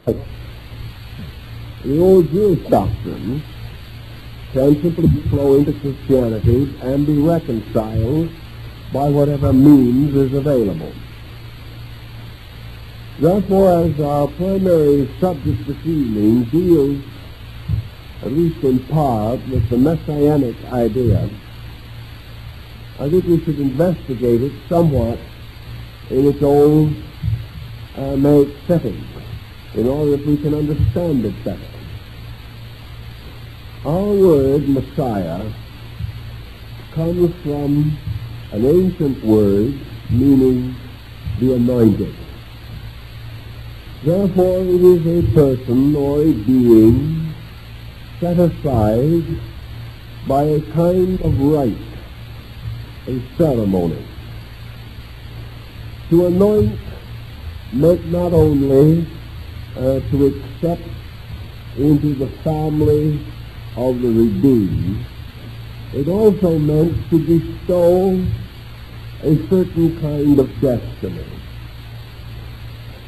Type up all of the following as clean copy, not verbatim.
The old Jewish doctrine can simply flow into Christianity and be reconciled by whatever means is available. Therefore, as our primary subject this evening deals, at least in part, with the messianic idea, I think we should investigate it somewhat in its own Aramaic setting, in order that we can understand it better. Our word Messiah comes from an ancient word meaning the anointed. Therefore, it is a person or a being set aside by a kind of rite, a ceremony. To anoint meant not only to accept into the family of the redeemed, it also meant to bestow a certain kind of destiny.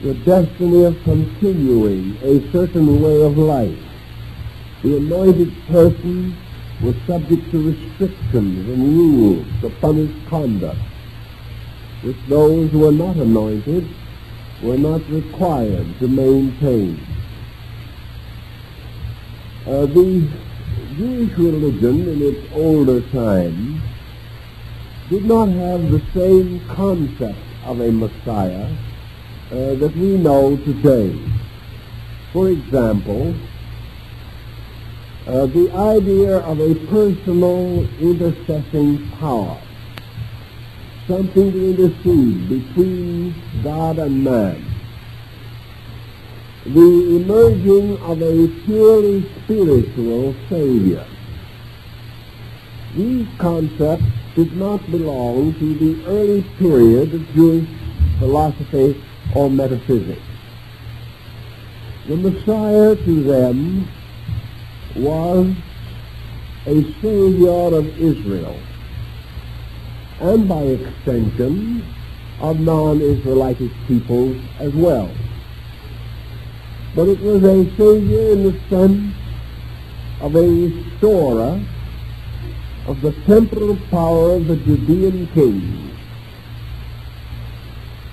The destiny of continuing a certain way of life. The anointed person was subject to restrictions and rules upon his conduct, which those who were not anointed were not required to maintain. The Jewish religion in its older time did not have the same concept of a Messiah that we know today. For example, the idea of a personal intercessing power, something to intercede between God and man, the emerging of a purely spiritual Savior. These concepts did not belong to the early period of Jewish philosophy or metaphysics. The Messiah to them was a Savior of Israel, and by extension of non-Israelitic peoples as well. But it was a Savior in the sense of a restorer of the temporal power of the Judean kings.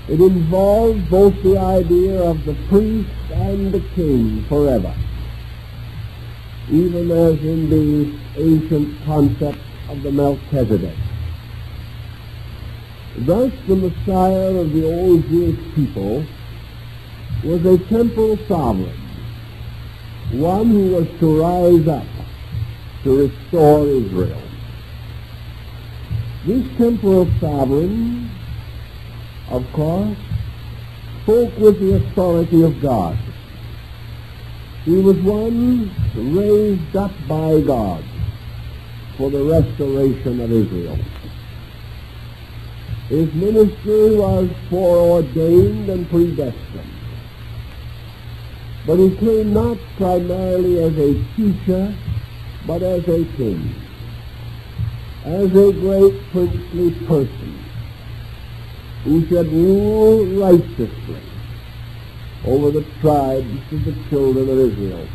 It involved both the idea of the priest and the king forever, even as in the ancient concept of the Melchizedek. Thus, the Messiah of the old Jewish people was a temporal sovereign, one who was to rise up to restore Israel. This temporal sovereign, of course, spoke with the authority of God. He was one raised up by God for the restoration of Israel. His ministry was foreordained and predestined. But he came not primarily as a teacher, but as a king, as a great princely person who should rule righteously over the tribes of the children of Israel.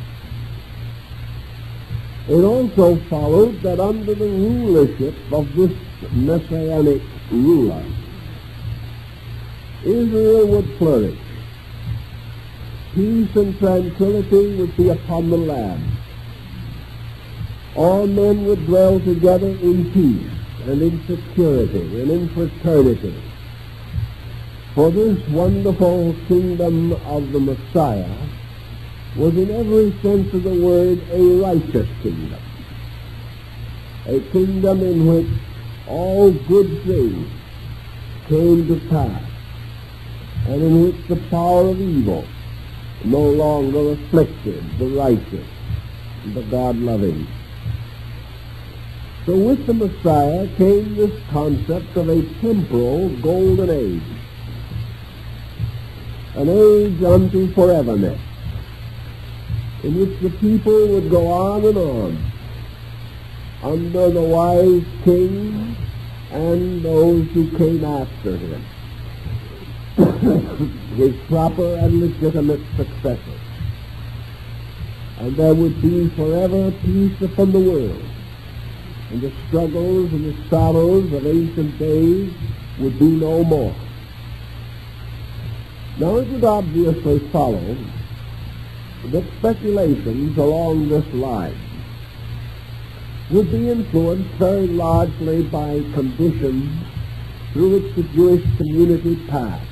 It also followed that under the rulership of this messianic ruler, Israel would flourish. Peace and tranquility would be upon the land. All men would dwell together in peace and in security and in fraternity. For this wonderful kingdom of the Messiah was in every sense of the word a righteous kingdom, a kingdom in which all good things came to pass, and in which the power of evil no longer afflicted the righteous and the God-loving. So with the Messiah came this concept of a temporal golden age, an age unto foreverness, in which the people would go on and on under the wise king and those who came after him, his proper and legitimate successors. and there would be forever peace upon the world, and the struggles and the sorrows of ancient days would be no more. Now it would obviously follow that speculations along this line would be influenced very largely by conditions through which the Jewish community passed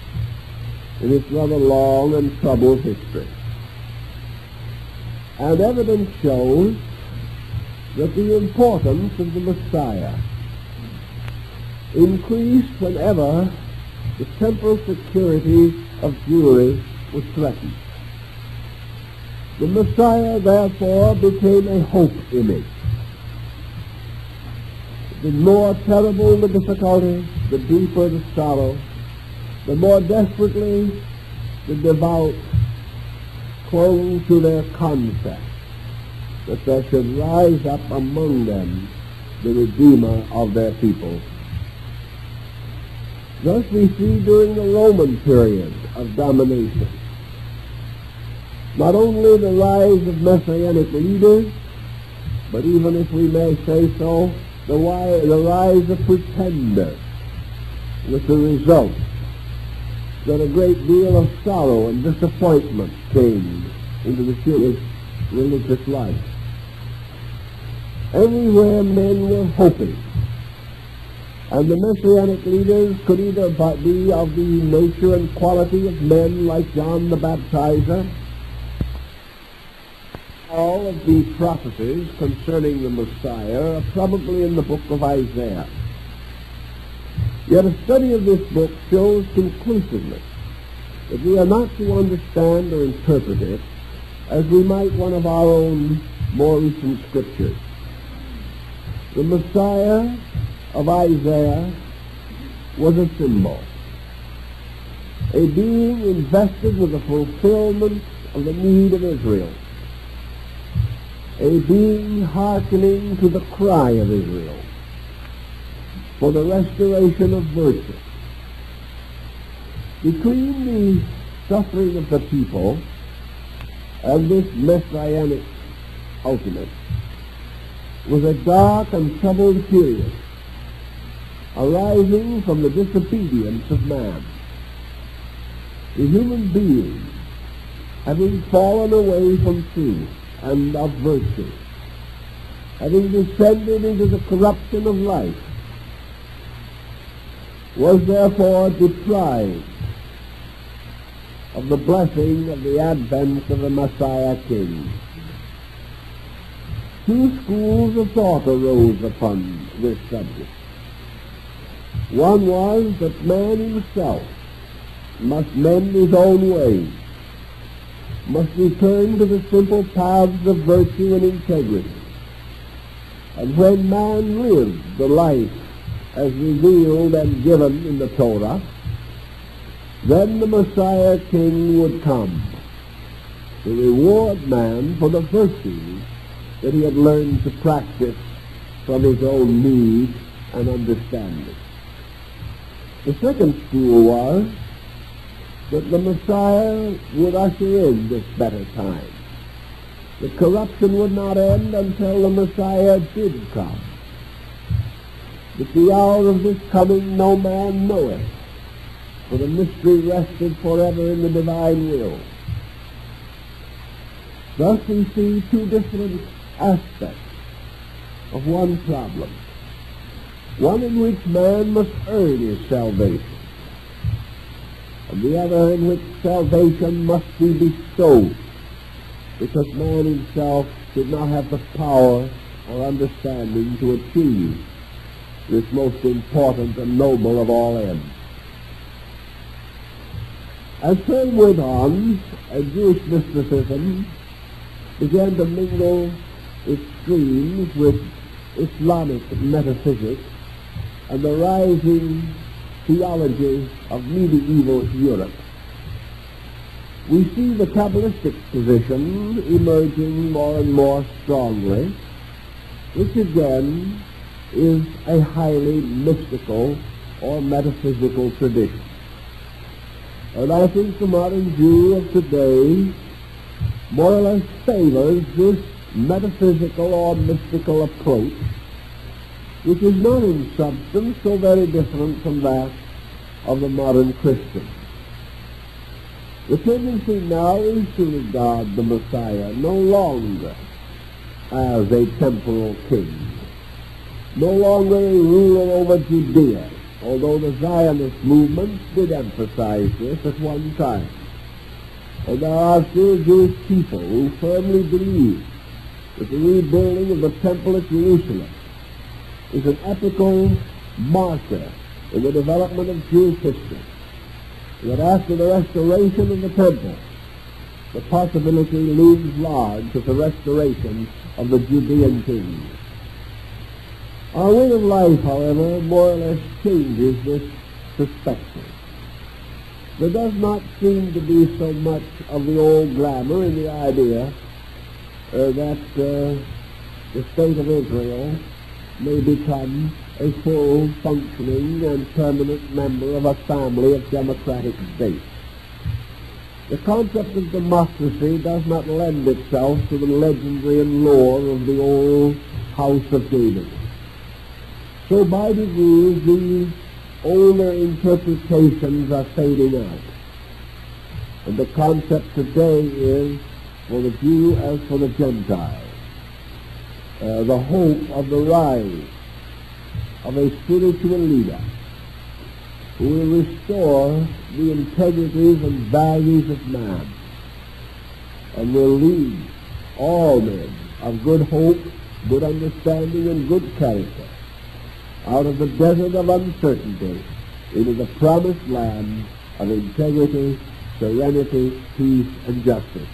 in its rather long and troubled history. And evidence shows that the importance of the Messiah increased whenever the temporal security of Jewry was threatened. The Messiah, therefore, became a hope image. The more terrible the difficulty, the deeper the sorrow, the more desperately the devout clung to their concept that there should rise up among them the Redeemer of their people. Thus we see during the Roman period of domination not only the rise of Messianic leaders, but even, if we may say so, the rise of pretenders, with the result that a great deal of sorrow and disappointment came into the Jewish religious life. Everywhere men were hoping, and the Messianic leaders could either be of the nature and quality of men like John the Baptizer. All of the prophecies concerning the Messiah are probably in the book of Isaiah. Yet a study of this book shows conclusively that we are not to understand or interpret it as we might one of our own more recent scriptures. The Messiah of Isaiah was a symbol, a being invested with the fulfillment of the need of Israel, a being hearkening to the cry of Israel for the restoration of virtue. Between the suffering of the people and this messianic ultimate was a dark and troubled period arising from the disobedience of man. The human being, having fallen away from truth and of virtue, having descended into the corruption of life, was therefore deprived of the blessing of the advent of the Messiah King. Two schools of thought arose upon this subject. One was that man himself must mend his own ways, must return to the simple paths of virtue and integrity. And when man lived the life as revealed and given in the Torah, then the Messiah King would come to reward man for the virtues that he had learned to practice from his own need and understanding. The second school was that the Messiah would usher in this better time. The corruption would not end until the Messiah did come. That the hour of this coming no man knoweth, for the mystery rested forever in the divine will. Thus we see two different aspects of one problem. One in which man must earn his salvation, and the other in which salvation must be bestowed, because man himself did not have the power or understanding to achieve this most important and noble of all ends. As time went on, Jewish mysticism began to mingle its streams with Islamic metaphysics and the rising theology of medieval Europe. We see the Kabbalistic position emerging more and more strongly, which again is a highly mystical or metaphysical tradition. And I think the modern Jew of today more or less favors this metaphysical or mystical approach, which is not in substance so very different from that of the modern Christian. The tendency now is to regard the Messiah no longer as a temporal king, no longer a ruler over Judea, although the Zionist movement did emphasize this at one time. And there are still Jewish people who firmly believe that the rebuilding of the temple at Jerusalem is an epical marker in the development of Jewish history, that after the restoration of the temple, the possibility looms large of the restoration of the Judean kings. Our way of life, however, more or less changes this perspective. There does not seem to be so much of the old glamour in the idea that the state of Israel may become a full, functioning, and permanent member of a family of democratic states. The concept of democracy does not lend itself to the legendary and lore of the old House of David. So by degrees, these older interpretations are fading out. And the concept today is, for the Jew as for the Gentile, the hope of the rise of a spiritual leader who will restore the integrities and values of man and will lead all men of good hope, good understanding, and good character out of the desert of uncertainty into the promised land of integrity, serenity, peace, and justice.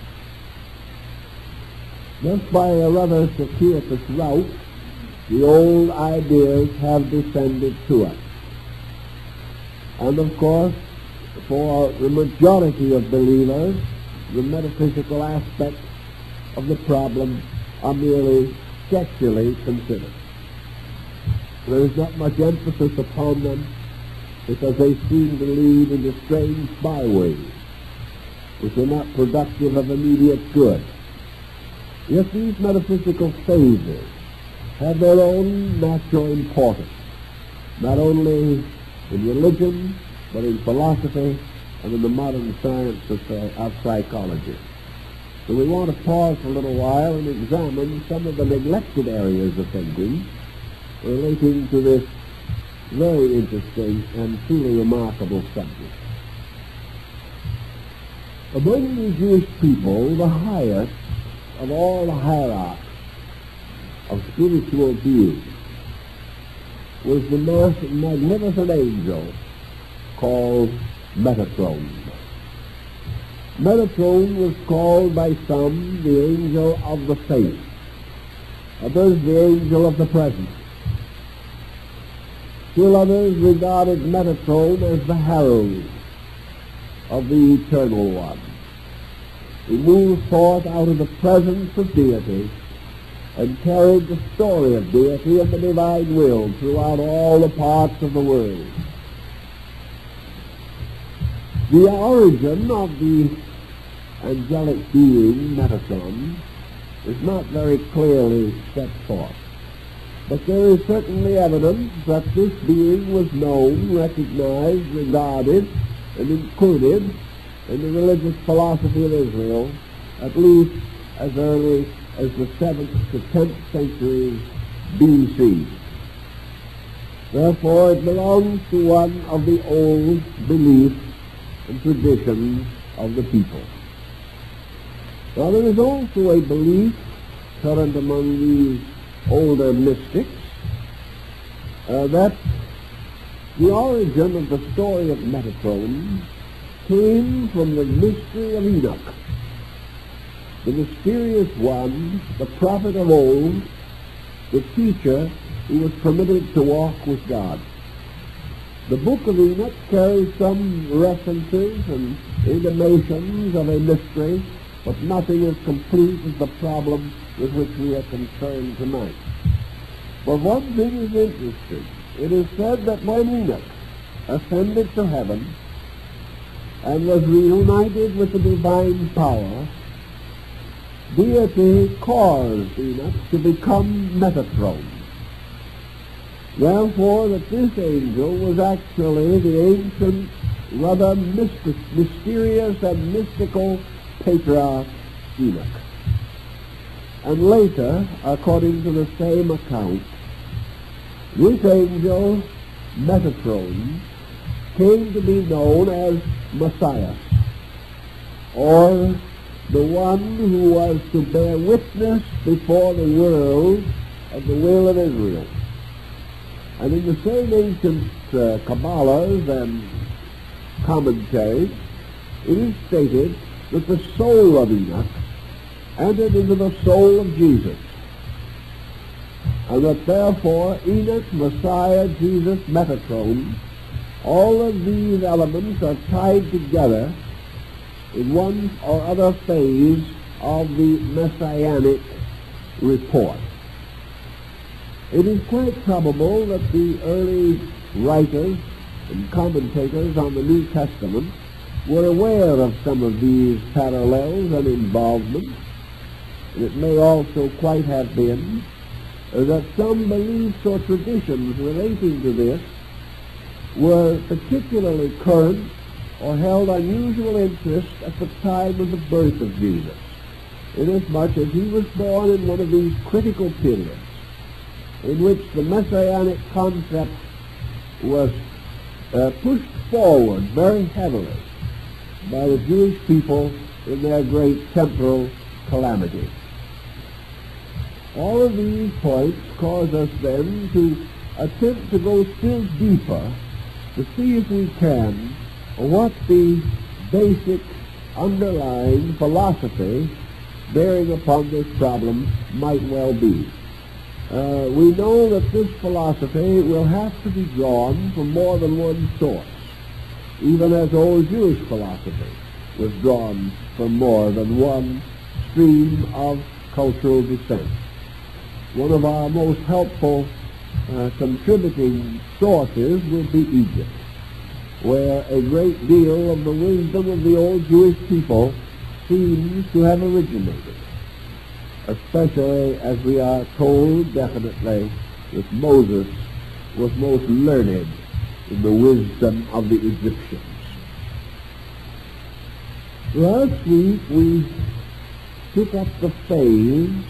Thus, by a rather circuitous route, the old ideas have descended to us. And of course, for the majority of believers, the metaphysical aspects of the problem are merely sketchily considered. There is not much emphasis upon them because they seem to lead into strange byways which are not productive of immediate good. Yet these metaphysical phases have their own natural importance, not only in religion, but in philosophy and in the modern science of psychology. So we want to pause for a little while and examine some of the neglected areas of thinking relating to this very interesting and truly remarkable subject. Among the Jewish people, the highest of all the hierarchs of spiritual beings was the most magnificent angel called Metatron. Metatron was called by some the angel of the faith, others the angel of the present. Still others regarded Metatron as the herald of the Eternal One. He moved forth out of the presence of deity and carried the story of deity and the divine will throughout all the parts of the world. The origin of the angelic being, Metatron, is not very clearly set forth. But there is certainly evidence that this being was known, recognized, regarded, and included in the religious philosophy of Israel, at least as early as the 7th to 10th centuries B.C. Therefore, it belongs to one of the old beliefs and traditions of the people. Now, there is also a belief current among these older mystics that the origin of the story of Metatron came from the mystery of Enoch, the mysterious one, the prophet of old, the teacher who was permitted to walk with God. The book of Enoch carries some references and intimations of a mystery, but nothing as complete as the problem with which we are concerned tonight. But one thing is interesting. It is said that when Enoch ascended to heaven and was reunited with the divine power, deity caused Enoch to become Metatron. Therefore, that this angel was actually the ancient, rather mysterious and mystical patriarch Enoch. And later, according to the same account, this angel, Metatron, came to be known as Messiah, or the one who was to bear witness before the world of the will of Israel. And in the same ancient Kabbalahs and commentaries, it is stated that the soul of Enoch entered into the soul of Jesus, and that therefore Enoch, Messiah, Jesus, Metatron, all of these elements are tied together in one or other phase of the messianic report. It is quite probable that the early writers and commentators on the New Testament were aware of some of these parallels and involvements. It may also quite have been that some beliefs or traditions relating to this were particularly current or held unusual interest at the time of the birth of Jesus, inasmuch as he was born in one of these critical periods in which the messianic concept was pushed forward very heavily by the Jewish people in their great temporal calamity. All of these points cause us then to attempt to go still deeper to see if we can what the basic underlying philosophy bearing upon this problem might well be. We know that this philosophy will have to be drawn from more than one source, even as old Jewish philosophy was drawn from more than one stream of cultural descent. One of our most helpful contributing sources will be Egypt, where a great deal of the wisdom of the old Jewish people seems to have originated, especially as we are told definitely that Moses was most learned in the wisdom of the Egyptians. Last week we took up the phase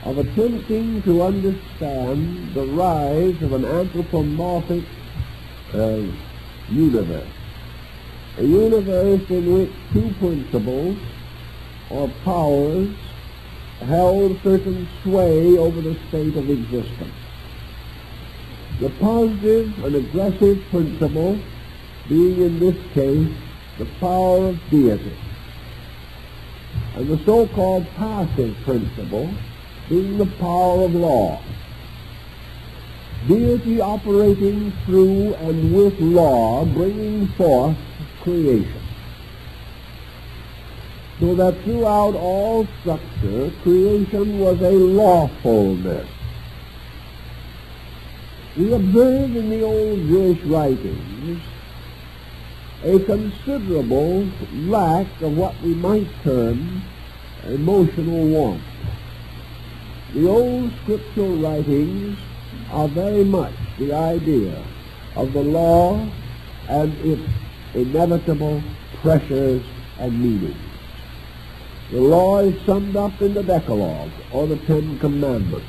of attempting to understand the rise of an anthropomorphic universe, a universe in which two principles or powers held certain sway over the state of existence. The positive and aggressive principle being in this case the power of deity, and the so-called passive principle being the power of law. Deity operating through and with law, bringing forth creation. So that throughout all structure, creation was a lawfulness. We observe in the old Jewish writings a considerable lack of what we might term emotional warmth. The old scriptural writings are very much the idea of the law and its inevitable pressures and meanings. The law is summed up in the Decalogue, or the Ten Commandments.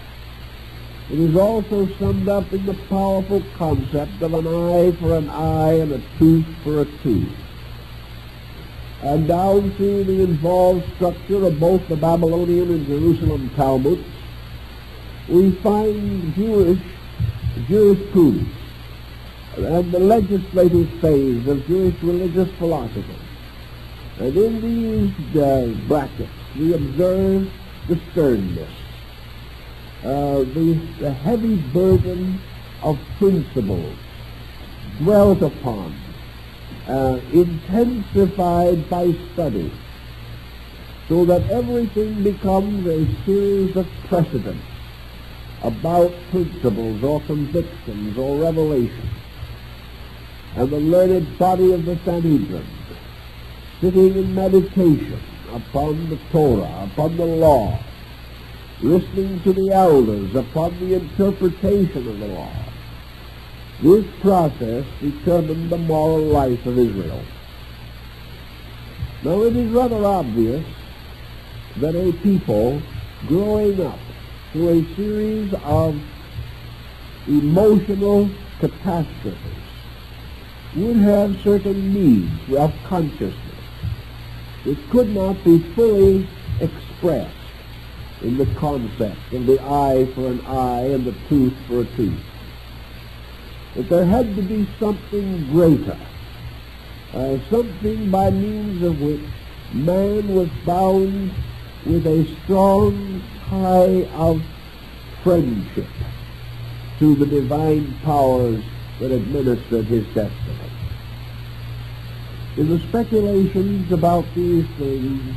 It is also summed up in the powerful concept of an eye for an eye and a tooth for a tooth. And down through the involved structure of both the Babylonian and Jerusalem Talmuds, we find Jewish jurisprudence and the legislative phase of Jewish religious philosophy. And in these brackets, we observe the sternness, the heavy burden of principles dwelt upon, intensified by study, so that everything becomes a series of precedents about principles or convictions or revelations. And the learned body of the Sanhedrin, sitting in meditation upon the Torah, upon the law, listening to the elders upon the interpretation of the law. This process determined the moral life of Israel. Now it is rather obvious that a people growing up through a series of emotional catastrophes would have certain needs of consciousness which could not be fully expressed in the concept of the eye for an eye and the tooth for a tooth. That there had to be something greater, something by means of which man was bound with a strong tie of friendship to the divine powers that administered his destiny. In the speculations about these things,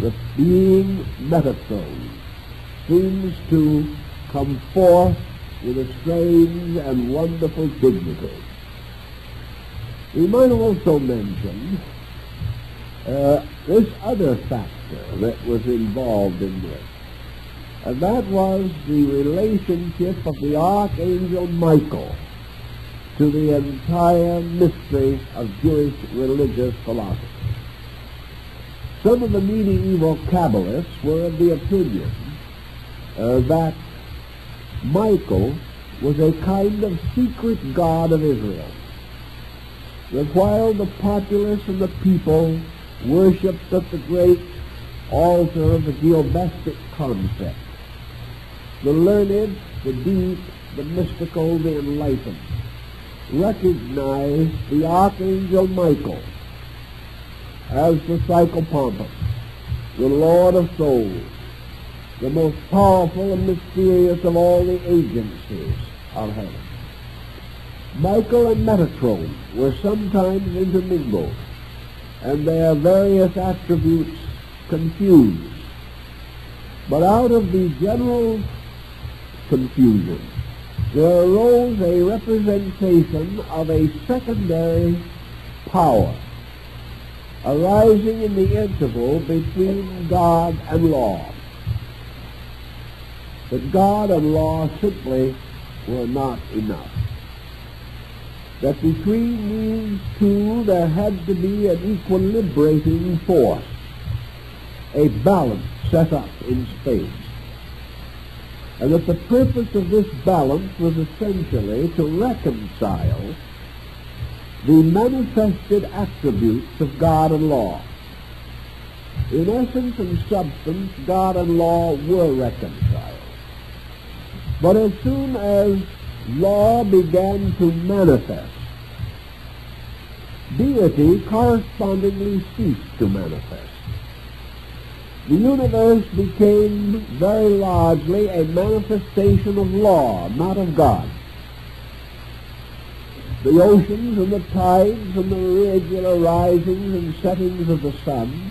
the being Metatron seems to come forth with a strange and wonderful dignity. We might also mention this other factor that was involved in this, and that was the relationship of the Archangel Michael to the entire mystery of Jewish religious philosophy. Some of the medieval Kabbalists were of the opinion that Michael was a kind of secret god of Israel, that while the populace and the people worshipped at the great altar of the geobestic concept, the learned, the deep, the mystical, the enlightened recognized the Archangel Michael as the psychopompus, the Lord of souls, the most powerful and mysterious of all the agencies of heaven. Michael and Metatron were sometimes intermingled, and their various attributes confused. But out of the general confusion, there arose a representation of a secondary power arising in the interval between God and law. That God and law simply were not enough. That between these two there had to be an equilibrating force, a balance set up in space. And that the purpose of this balance was essentially to reconcile the manifested attributes of God and law. In essence and substance, God and law were reconciled. But as soon as law began to manifest, deity correspondingly ceased to manifest. The universe became very largely a manifestation of law, not of God. The oceans and the tides and the irregular risings and settings of the sun,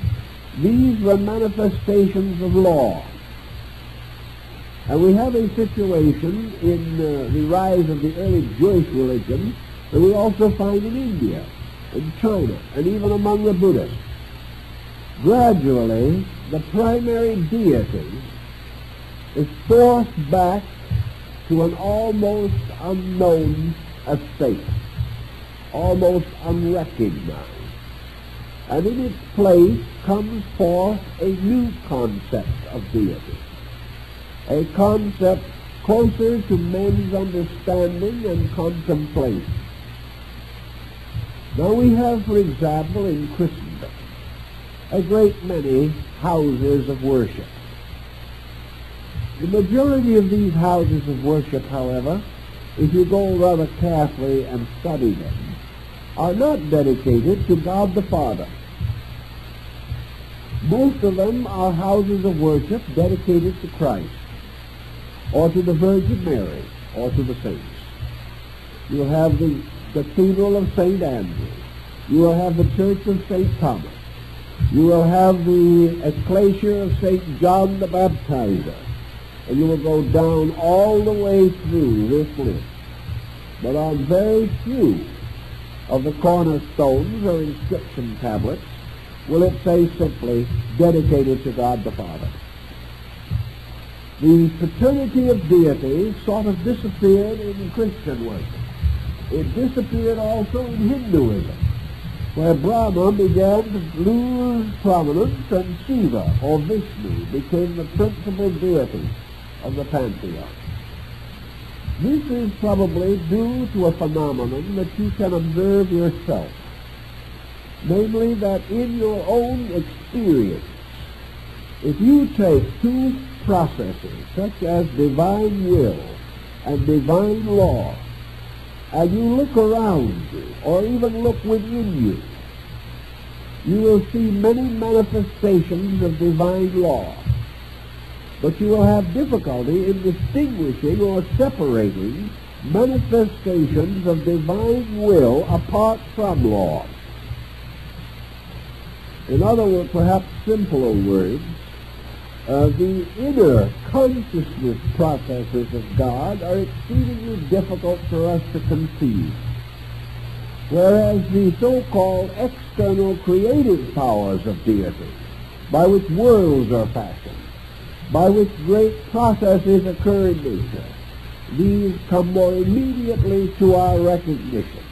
these were manifestations of law. And we have a situation in the rise of the early Jewish religion that we also find in India, in China, and even among the Buddhists. Gradually, the primary deity is forced back to an almost unknown estate, almost unrecognized. And in its place comes forth a new concept of deity, a concept closer to men's understanding and contemplation. Now we have, for example, in Christendom, a great many houses of worship. The majority of these houses of worship, however, if you go rather carefully and study them, are not dedicated to God the Father. Most of them are houses of worship dedicated to Christ, or to the Virgin Mary, or to the saints. You'll have the Cathedral of St. Andrew. You will have the Church of St. Thomas. You will have the Ecclesia of St. John the Baptizer. And you will go down all the way through this list. But on very few of the cornerstones or inscription tablets will it say simply, dedicated to God the Father. The paternity of deity sort of disappeared in Christian worship. It disappeared also in Hinduism, where Brahma began to lose prominence and Shiva, or Vishnu, became the principal deity of the pantheon. This is probably due to a phenomenon that you can observe yourself, namely that in your own experience, if you take two processes such as divine will and divine law, and you look around you, or even look within you, you will see many manifestations of divine law. But you will have difficulty in distinguishing or separating manifestations of divine will apart from law. In other words, perhaps simpler words, the inner consciousness processes of God are exceedingly difficult for us to conceive, whereas the so-called external creative powers of deity, by which worlds are fashioned, by which great processes occur in nature, these come more immediately to our recognition.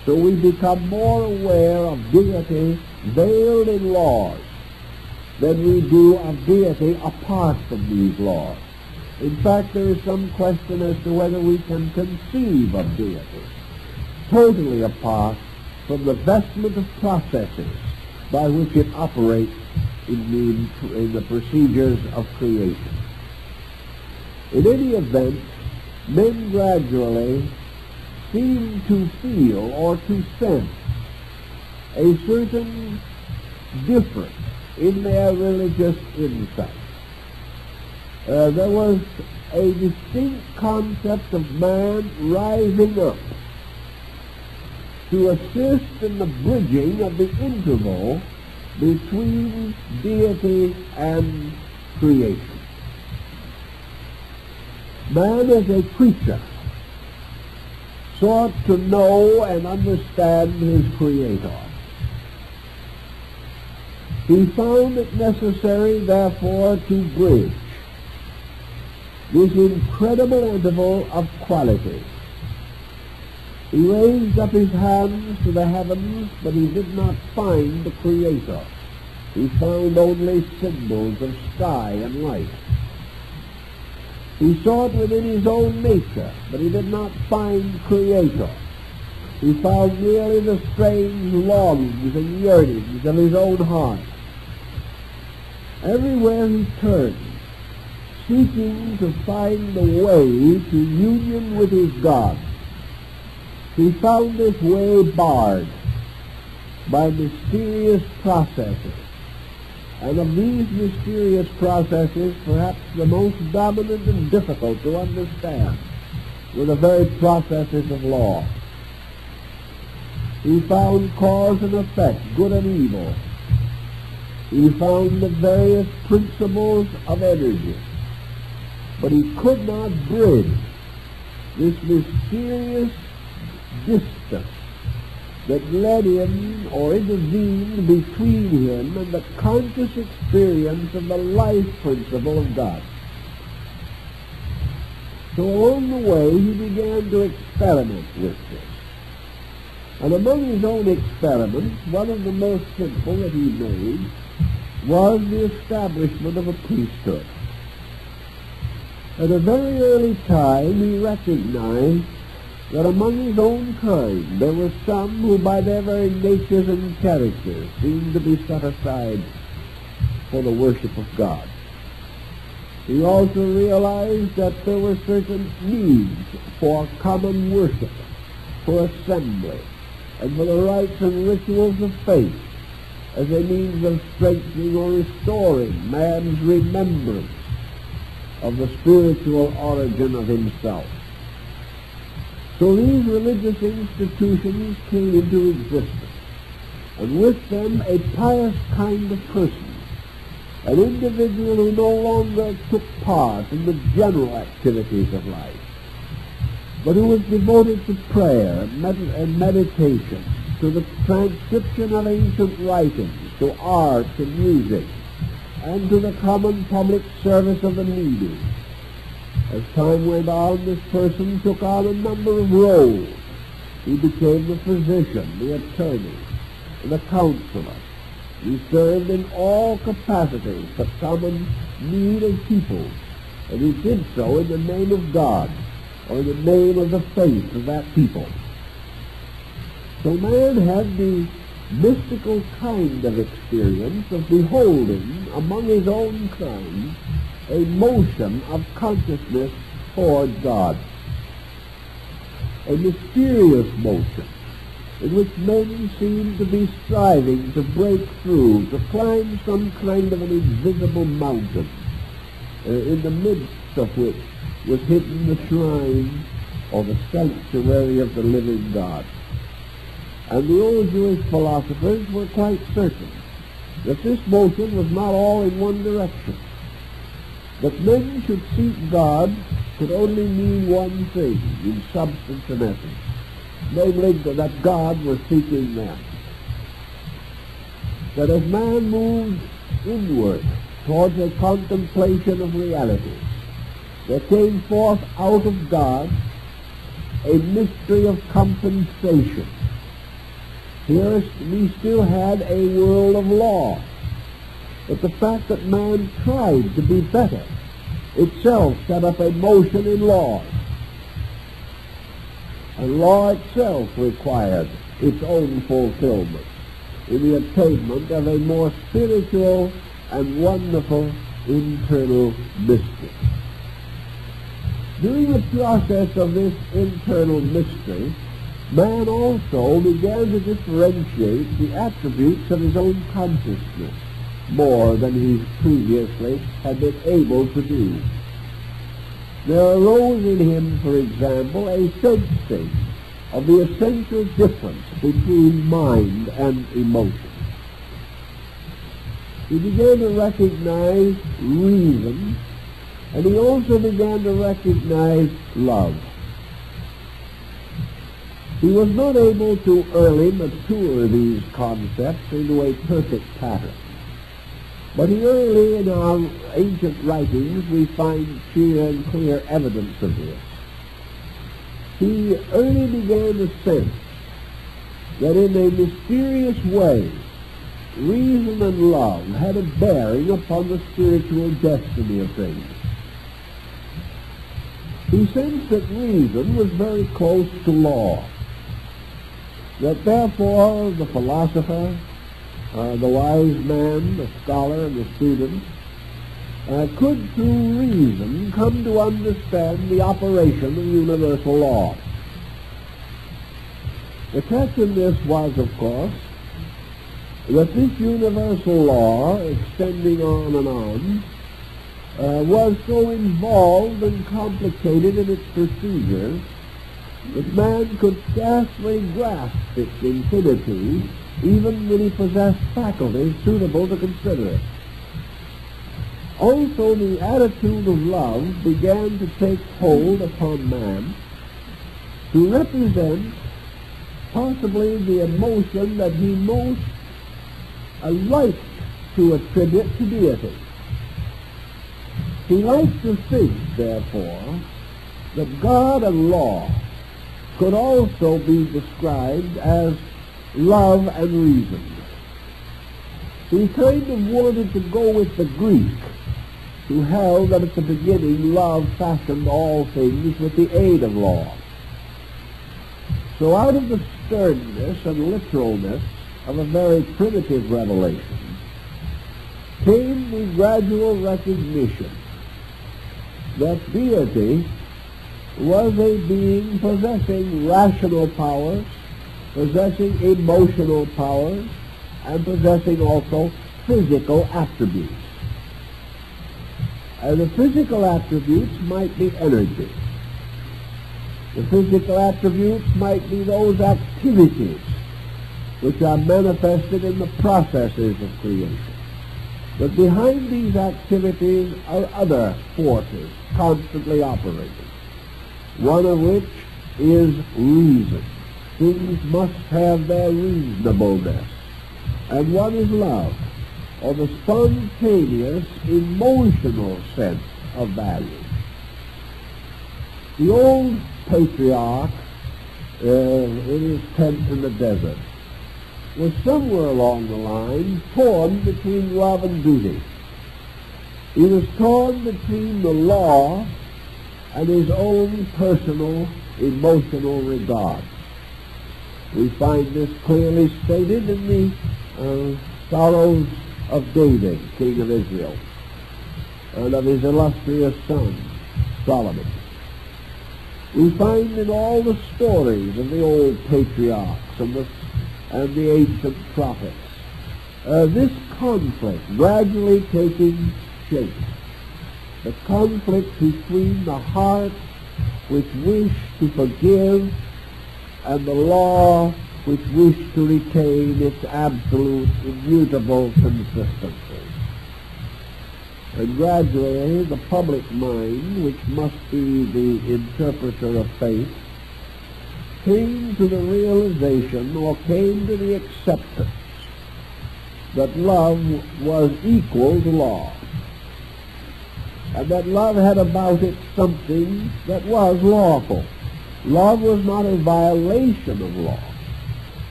So we become more aware of deity veiled in laws than we do of deity apart from these laws. In fact, there is some question as to whether we can conceive of deity totally apart from the vestment of processes by which it operates in the procedures of creation. In any event, men gradually seem to feel or to sense a certain difference in their religious insight. There was a distinct concept of man rising up to assist in the bridging of the interval between deity and creation. Man as a creature sought to know and understand his Creator. He found it necessary, therefore, to bridge this incredible interval of quality. He raised up his hands to the heavens, but he did not find the Creator. He found only symbols of sky and light. He sought within his own nature, but he did not find Creator. He found merely the strange longings and yearnings of his own heart. Everywhere he turned, seeking to find the way to union with his God, he found this way barred by mysterious processes. And of these mysterious processes, perhaps the most dominant and difficult to understand were the very processes of law. He found cause and effect, good and evil. He found the various principles of energy. But he could not bridge this mysterious distance that led him or intervened between him and the conscious experience of the life principle of God. So along the way he began to experiment with this. And among his own experiments, one of the most simple that he made was the establishment of a priesthood. At a very early time he recognized that among his own kind there were some who by their very natures and characters seemed to be set aside for the worship of God. He also realized that there were certain needs for common worship, for assembly, and for the rites and rituals of faith as a means of strengthening or restoring man's remembrance of the spiritual origin of himself. So these religious institutions came into existence, and with them a pious kind of person, an individual who no longer took part in the general activities of life, but who was devoted to prayer and meditation, to the transcription of ancient writings, to art and music, and to the common public service of the needy. As time went on, this person took on a number of roles. He became the physician, the attorney, and the counselor. He served in all capacities the common need of people, and he did so in the name of God, or in the name of the faith of that people. So man had the mystical kind of experience of beholding among his own kind a motion of consciousness toward God, a mysterious motion in which men seemed to be striving to break through, to climb some kind of an invisible mountain, in the midst of which was hidden the shrine or the sanctuary of the living God. And the old Jewish philosophers were quite certain that this motion was not all in one direction. That men should seek God could only mean one thing in substance and essence, namely that God was seeking them. That as man moved inward towards a contemplation of reality, there came forth out of God a mystery of compensation. Here we still had a world of law, but the fact that man tried to be better itself set up a motion in law, and law itself required its own fulfillment in the attainment of a more spiritual and wonderful internal mystery. During the process of this internal mystery, man also began to differentiate the attributes of his own consciousness more than he previously had been able to do. There arose in him, for example, a sensing of the essential difference between mind and emotion. He began to recognize reason, and he also began to recognize love. He was not able to early mature these concepts into a perfect pattern, but early in our ancient writings we find sheer and clear evidence of this. He early began to sense that in a mysterious way reason and love had a bearing upon the spiritual destiny of things. He sensed that reason was very close to law, that therefore the philosopher, the wise man, the scholar, and the student could through reason come to understand the operation of universal law. The catch in this was, of course, that this universal law, extending on and on, was so involved and complicated in its procedures that man could scarcely grasp its infinitude even when he possessed faculties suitable to consider it. Also, the attitude of love began to take hold upon man to represent possibly the emotion that he most liked to attribute to deity. He liked to think, therefore, that God and law could also be described as love and reason. He kind of wanted to go with the Greek, who held that at the beginning love fashioned all things with the aid of law. So out of the sternness and literalness of a very primitive revelation came the gradual recognition that deity was a being possessing rational powers, possessing emotional powers, and possessing also physical attributes. The physical attributes might be energy. The physical attributes might be those activities which are manifested in the processes of creation. But behind these activities are other forces constantly operating, one of which is reason. Things must have their reasonableness. And one is love. or the spontaneous emotional sense of value. The old patriarch in his tent in the desert was somewhere along the line torn between love and duty. He was torn between the law and his own personal emotional regards. We find this clearly stated in the sorrows of David, king of Israel, and of his illustrious son, Solomon. We find in all the stories of the old patriarchs and the ancient prophets this conflict gradually taking shape. The conflict between the heart which wished to forgive and the law which wished to retain its absolute, immutable consistency. And gradually the public mind, which must be the interpreter of faith, came to the realization or came to the acceptance that love was equal to law, and that love had about it something that was lawful. Love was not a violation of law.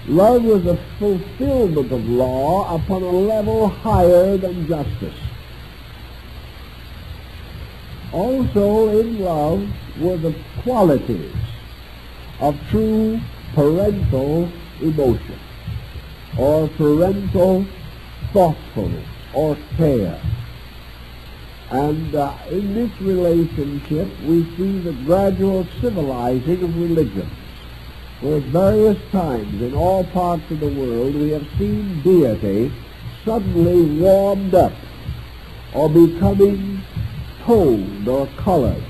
Love was a fulfillment of law upon a level higher than justice. Also in love were the qualities of true parental emotion, or parental thoughtfulness, or care. And in this relationship we see the gradual civilizing of religions. For at various times in all parts of the world we have seen deity suddenly warmed up or becoming toned or colored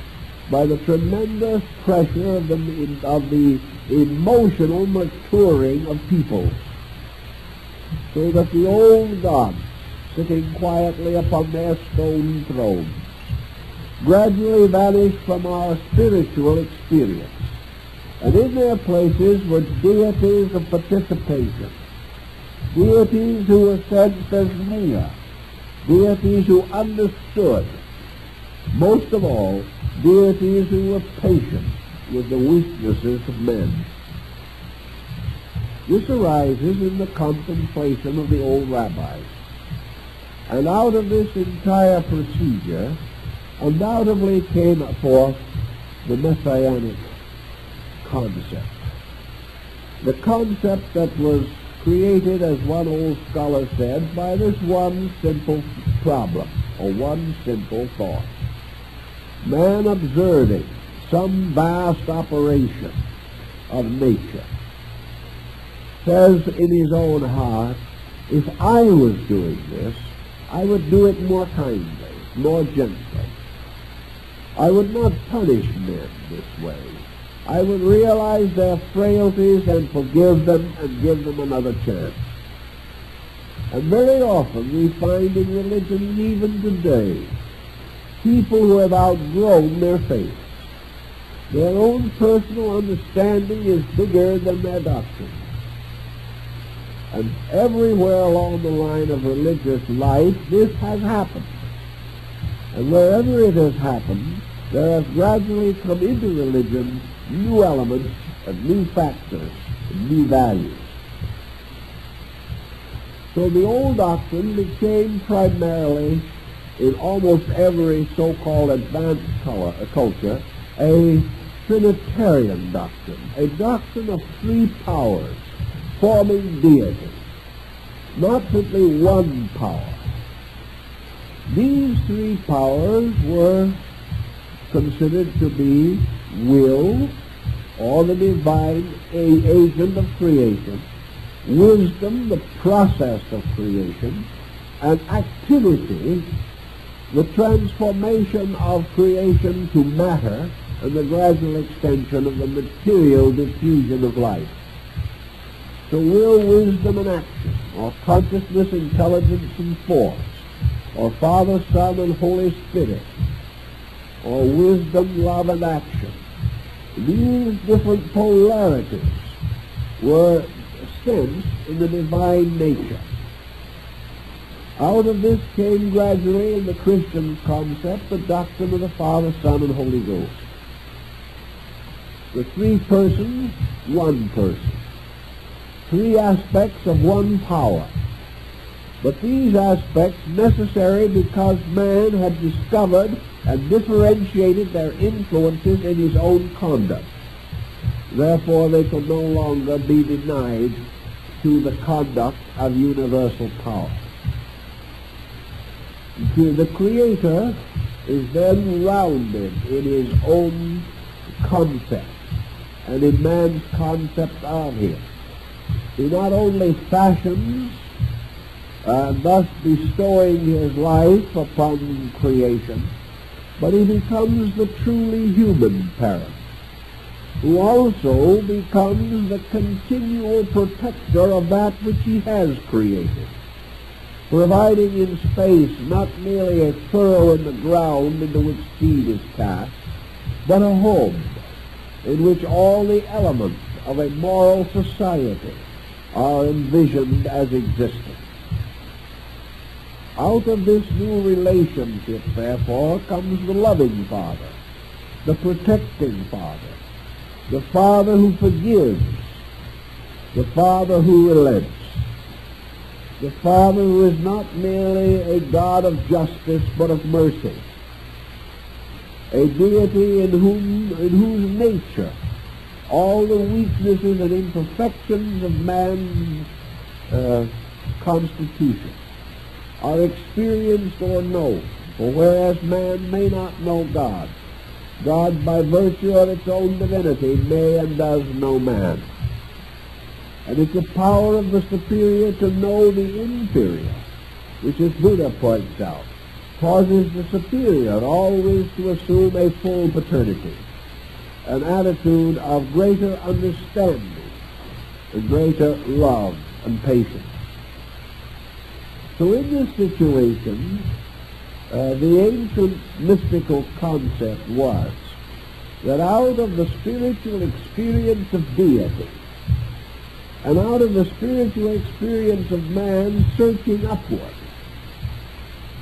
by the tremendous pressure of the emotional maturing of peoples, so that the old gods, sitting quietly upon their stone thrones, gradually vanished from our spiritual experience, and in their places were deities of participation, deities who were sensed as near, deities who understood, most of all, deities who were patient with the weaknesses of men. This arises in the contemplation of the old rabbis. And out of this entire procedure undoubtedly came forth the messianic concept. The concept that was created, as one old scholar said, by this one simple problem, or one simple thought. Man observing some vast operation of nature says in his own heart, if I was doing this, I would do it more kindly, more gently. I would not punish men this way. I would realize their frailties and forgive them and give them another chance. And very often we find in religion even today people who have outgrown their faith. Their own personal understanding is bigger than their doctrine. And everywhere along the line of religious life, this has happened. And wherever it has happened, there has gradually come into religion new elements and new factors and new values. So the old doctrine became primarily, in almost every so-called advanced culture, a Trinitarian doctrine, a doctrine of three powers forming deity, not simply one power. These three powers were considered to be will, or the divine agent of creation, wisdom, the process of creation, and activity, the transformation of creation to matter, and the gradual extension of the material diffusion of life. So will, wisdom, and action, or consciousness, intelligence, and force, or Father, Son, and Holy Spirit, or wisdom, love, and action. These different polarities were sensed in the divine nature. Out of this came gradually in the Christian concept the doctrine of the Father, Son, and Holy Ghost. The three persons, one person. Three aspects of one power. But these aspects necessary because man had discovered and differentiated their influences in his own conduct. Therefore they could no longer be denied to the conduct of universal power. The Creator is then rounded in his own concept and in man's concept of him. He not only fashions, thus bestowing his life upon creation, but he becomes the truly human parent, who also becomes the continual protector of that which he has created, providing in space not merely a furrow in the ground into which seed is cast, but a home in which all the elements of a moral society are envisioned as existing. Out of this new relationship, therefore, comes the loving Father, the protecting Father, the Father who forgives, the Father who relents, the Father who is not merely a God of justice but of mercy, a deity in whose nature all the weaknesses and imperfections of man's constitution are experienced or known. For whereas man may not know God, God by virtue of its own divinity may and does know man. And it's the power of the superior to know the inferior, which as Buddha points out, causes the superior always to assume a full paternity, an attitude of greater understanding, and greater love and patience. So in this situation, the ancient mystical concept was that out of the spiritual experience of deity and out of the spiritual experience of man searching upward,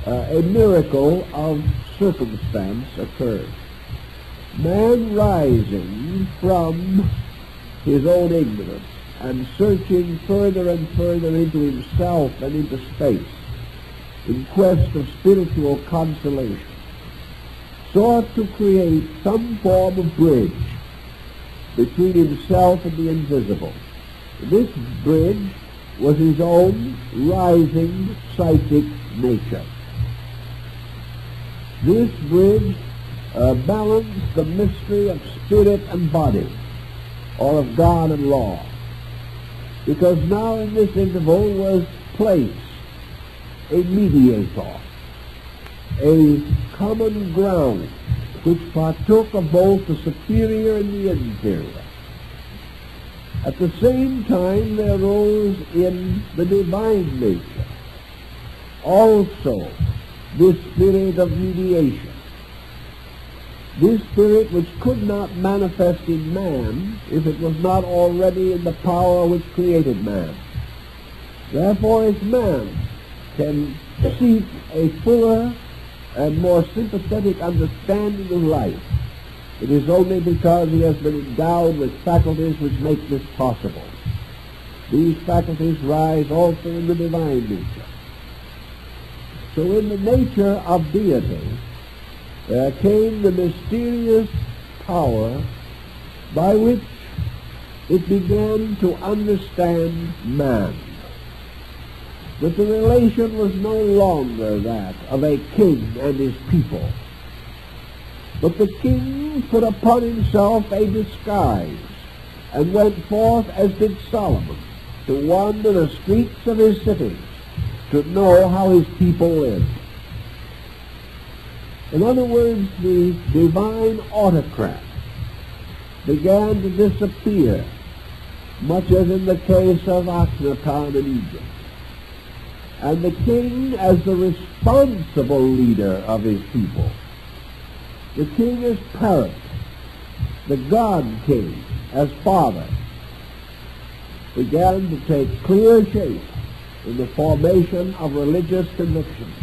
a miracle of circumstance occurred. Man rising from his own ignorance and searching further and further into himself and into space in quest of spiritual consolation, sought to create some form of bridge between himself and the invisible. This bridge was his own rising psychic nature. This bridge balanced the mystery of spirit and body, or of God and law, because now in this interval was placed a mediator, a common ground which partook of both the superior and the inferior. At the same time there rose in the divine nature also this spirit of mediation, this spirit which could not manifest in man if it was not already in the power which created man. Therefore, if man can seek a fuller and more sympathetic understanding of life, it is only because he has been endowed with faculties which make this possible. These faculties rise also in the divine nature. So in the nature of deity, there came the mysterious power by which it began to understand man. That the relation was no longer that of a king and his people, but the king put upon himself a disguise and went forth, as did Solomon, to wander the streets of his cities, to know how his people lived. In other words, the divine autocrat began to disappear, much as in the case of Akhenaton in Egypt. And the king as the responsible leader of his people, the king as parent, the God king as father, began to take clear shape in the formation of religious convictions.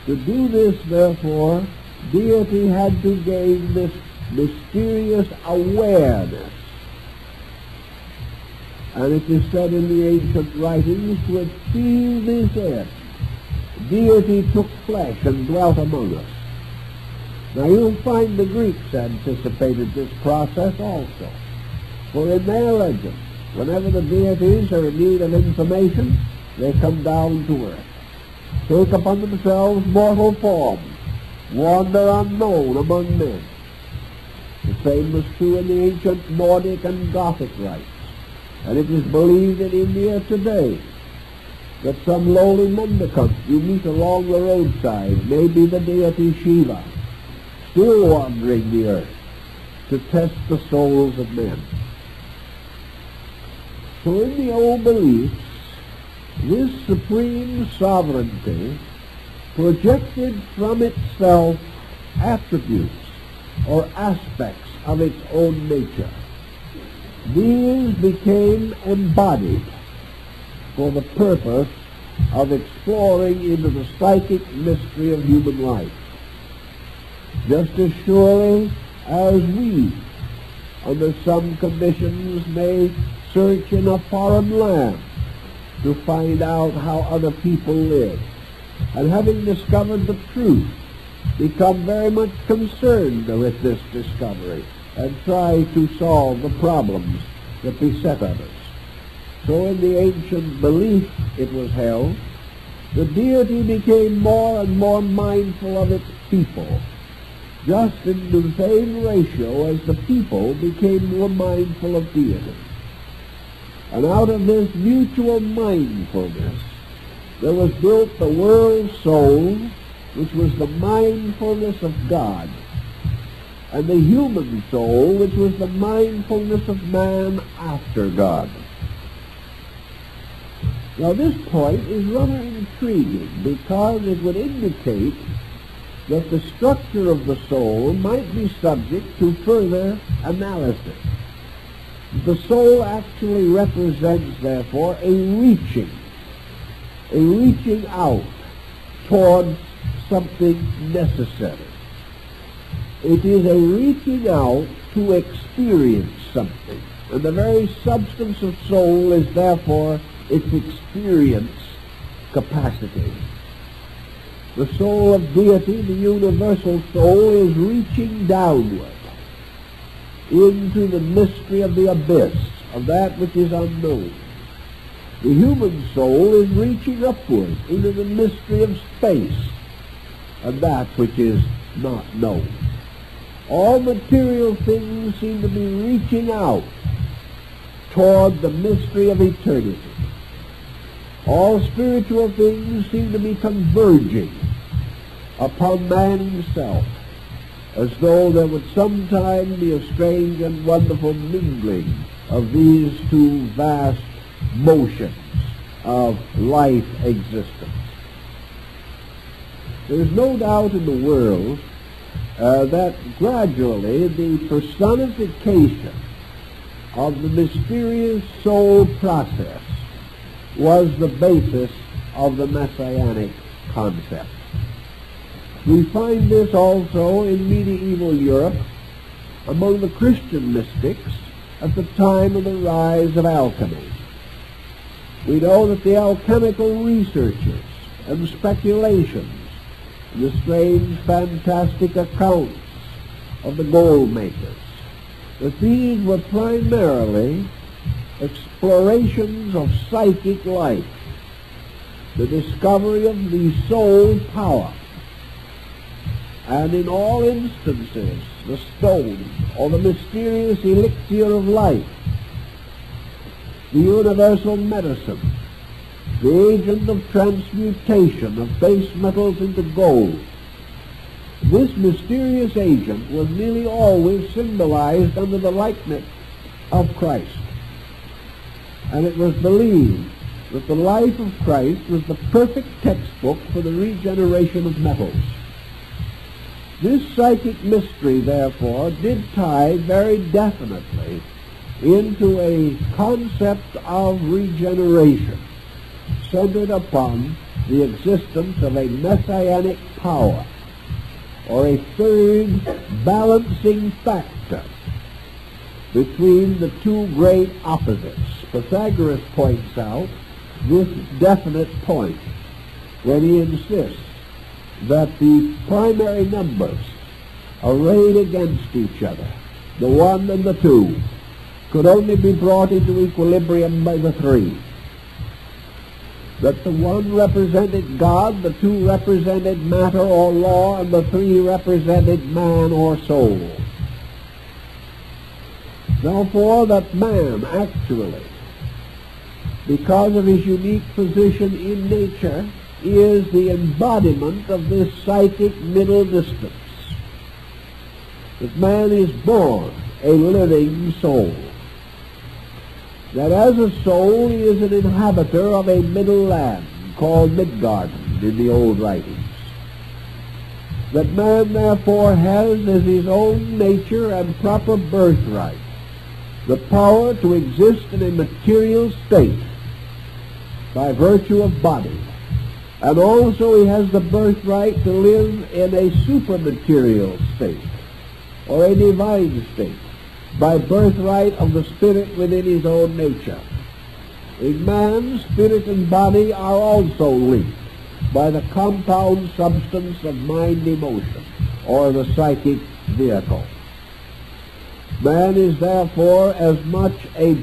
To do this, therefore, deity had to gain this mysterious awareness. And it is said in the ancient writings, to achieve this end, deity took flesh and dwelt among us. Now you'll find the Greeks anticipated this process also. For in their legends, whenever the deities are in need of information, they come down to earth, take upon themselves mortal form, wander unknown among men. The same was true in the ancient Nordic and Gothic rites, and it is believed in India today that some lowly mendicant you meet along the roadside may be the deity Shiva, still wandering the earth to test the souls of men. So in the old beliefs, this supreme sovereignty projected from itself attributes or aspects of its own nature. These became embodied for the purpose of exploring into the psychic mystery of human life. Just as surely as we, under some conditions, may search in a foreign land to find out how other people live, and having discovered the truth, become very much concerned with this discovery and try to solve the problems that beset others. So in the ancient belief, it was held, the deity became more and more mindful of its people, just in the same ratio as the people became more mindful of deity. And out of this mutual mindfulness, there was built the world soul, which was the mindfulness of God, and the human soul, which was the mindfulness of man after God. Now this point is rather intriguing, because it would indicate that the structure of the soul might be subject to further analysis. The soul actually represents, therefore, a reaching out towards something necessary. It is a reaching out to experience something, and the very substance of soul is therefore its experience capacity. The soul of deity, the universal soul, is reaching downward into the mystery of the abyss, of that which is unknown. The human soul is reaching upward into the mystery of space, and that which is not known. All material things seem to be reaching out toward the mystery of eternity. All spiritual things seem to be converging upon man himself, as though there would sometime be a strange and wonderful mingling of these two vast motions of life existence. There is no doubt in the world that gradually the personification of the mysterious soul process was the basis of the messianic concept. We find this also in medieval Europe among the Christian mystics at the time of the rise of alchemy. We know that the alchemical researches and speculations, the strange, fantastic accounts of the gold makers, that these were primarily explorations of psychic life, the discovery of the soul power, and in all instances the stone or the mysterious elixir of life, the universal medicine, the agent of transmutation of base metals into gold. This mysterious agent was nearly always symbolized under the likeness of Christ. And it was believed that the life of Christ was the perfect textbook for the regeneration of metals. This psychic mystery, therefore, did tie very definitely into a concept of regeneration, centered upon the existence of a messianic power, or a third balancing factor between the two great opposites. Pythagoras points out this definite point when he insists that the primary numbers arrayed against each other, the 1 and the 2, could only be brought into equilibrium by the 3. That the 1 represented God, the 2 represented matter or law, and the 3 represented man or soul. Therefore, that man actually, because of his unique position in nature, is the embodiment of this psychic middle distance. That man is born a living soul. That as a soul he is an inhabitor of a middle land called Midgarden in the old writings. That man therefore has as his own nature and proper birthright the power to exist in a material state by virtue of body, and also he has the birthright to live in a supermaterial state, or a divine state, by birthright of the spirit within his own nature. In man, spirit and body are also linked by the compound substance of mind-emotion, or the psychic vehicle. Man is therefore as much a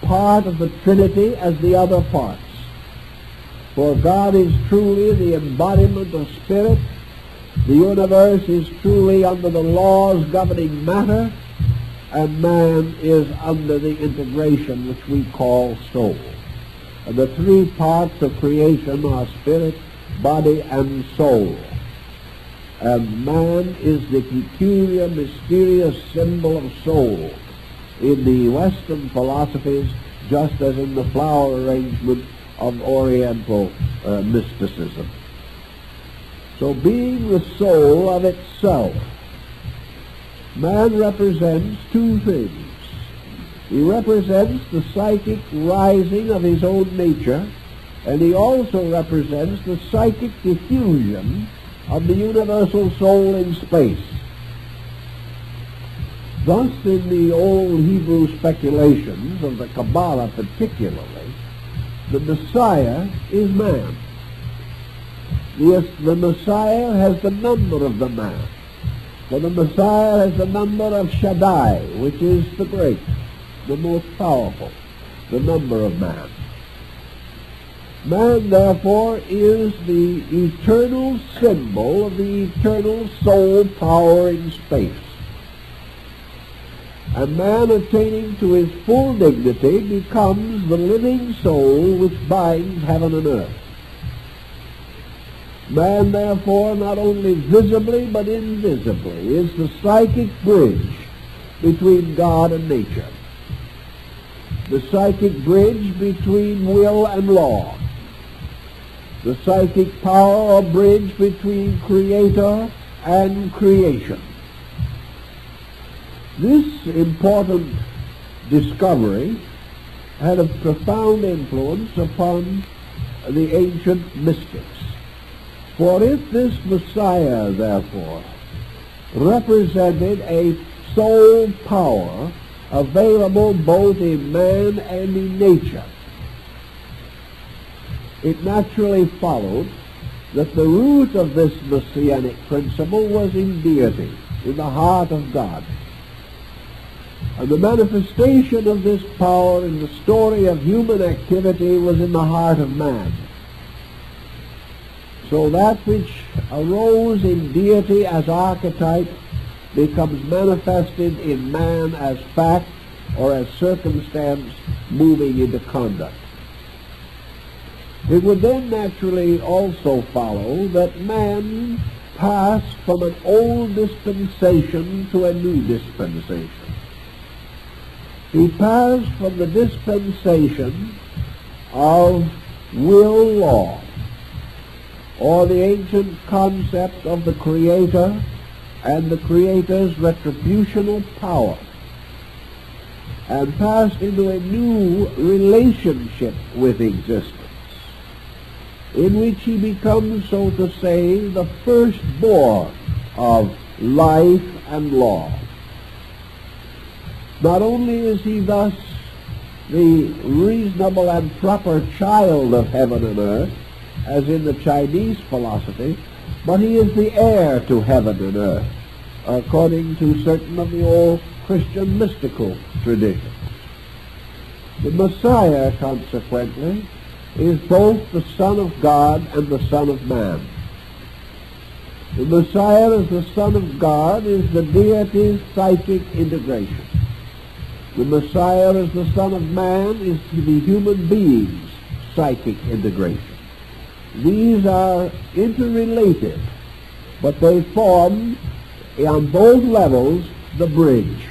part of the Trinity as the other parts. For God is truly the embodiment of spirit, the universe is truly under the laws governing matter, and man is under the integration which we call soul. And the 3 parts of creation are spirit, body, and soul. And man is the peculiar, mysterious symbol of soul in the Western philosophies, just as in the flower arrangement of Oriental mysticism. So being the soul of itself, man represents 2 things. He represents the psychic rising of his own nature, and he also represents the psychic diffusion of the universal soul in space. Thus, in the old Hebrew speculations of the Kabbalah particularly, the Messiah is man. The Messiah has the number of the man. For the Messiah has the number of Shaddai, which is the great, the most powerful, the number of man. Man, therefore, is the eternal symbol of the eternal soul power in space. And man, attaining to his full dignity, becomes the living soul which binds heaven and earth. Man, therefore, not only visibly but invisibly, is the psychic bridge between God and nature, the psychic bridge between will and law, the psychic power or bridge between creator and creation. This important discovery had a profound influence upon the ancient mystics. For if this Messiah, therefore, represented a soul power available both in man and in nature, it naturally followed that the root of this messianic principle was in deity, in the heart of God. And the manifestation of this power in the story of human activity was in the heart of man. So that which arose in deity as archetype becomes manifested in man as fact or as circumstance moving into conduct. It would then naturally also follow that man passed from an old dispensation to a new dispensation. He passed from the dispensation of will law, or the ancient concept of the Creator and the Creator's retributional power, and passed into a new relationship with existence, in which he becomes, so to say, the firstborn of life and law. Not only is he thus the reasonable and proper child of heaven and earth, as in the Chinese philosophy, but he is the heir to heaven and earth, according to certain of the old Christian mystical traditions. The Messiah, consequently, is both the Son of God and the Son of Man. The Messiah as the Son of God is the deity's psychic integration. The Messiah as the Son of Man is the human being's psychic integration. These are interrelated, but they form, on both levels, the bridge,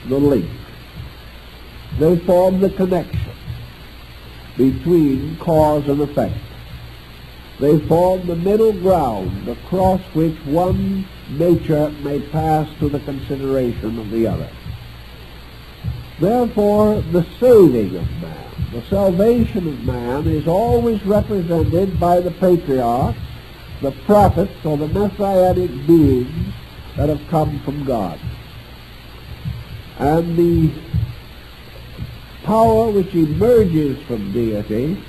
the link. They form the connection between cause and effect. They form the middle ground across which one nature may pass to the consideration of the other. Therefore, the saving of man, the salvation of man, is always represented by the patriarchs, the prophets, or the messianic beings that have come from God. And the power which emerges from deity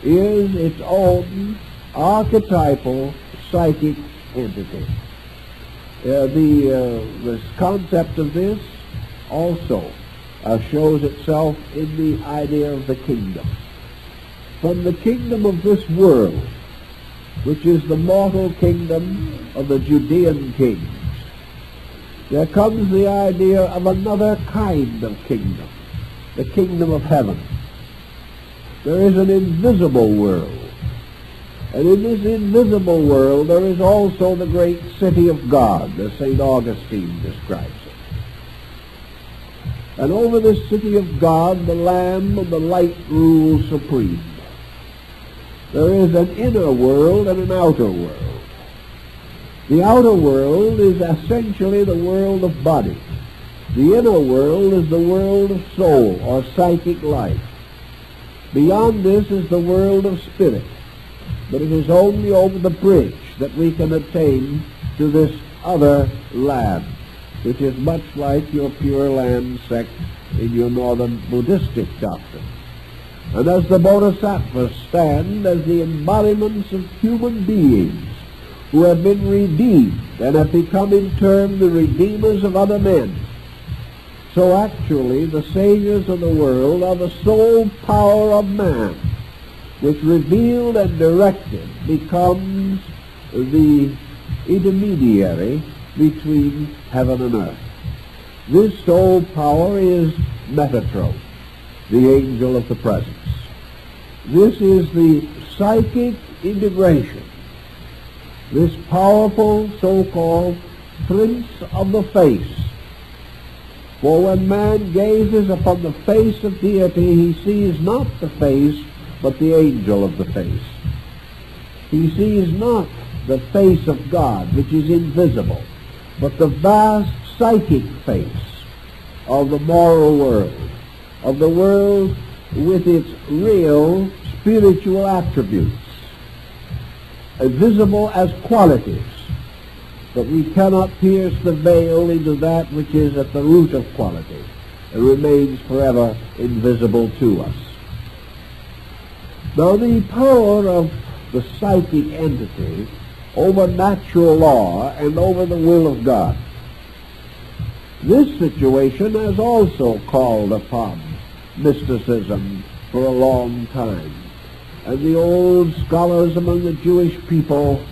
is its own archetypal psychic entity. This concept of this also shows itself in the idea of the kingdom. From the kingdom of this world, which is the mortal kingdom of the Judean kings, there comes the idea of another kind of kingdom, the kingdom of heaven. There is an invisible world, and in this invisible world there is also the great city of God, as St. Augustine describes it. And over this city of God, the Lamb and the light rule supreme. There is an inner world and an outer world. The outer world is essentially the world of body. The inner world is the world of soul or psychic life. Beyond this is the world of spirit. But it is only over the bridge that we can attain to this other land, which is much like your Pure Land sect in your northern Buddhistic doctrine. And as the Bodhisattvas stand as the embodiments of human beings who have been redeemed and have become in turn the redeemers of other men, so actually the saviors of the world are the sole power of man, which revealed and directed becomes the intermediary between heaven and earth. This sole power is Metatron, the angel of the presence. This is the psychic integration, this powerful so-called prince of the face. For when man gazes upon the face of deity, he sees not the face, but the angel of the face. He sees not the face of God, which is invisible, but the vast psychic face of the moral world, of the world with its real spiritual attributes, visible as qualities, but we cannot pierce the veil into that which is at the root of quality and remains forever invisible to us. Now, the power of the psychic entity over natural law and over the will of God, this situation has also called upon mysticism for a long time. And the old scholars among the Jewish people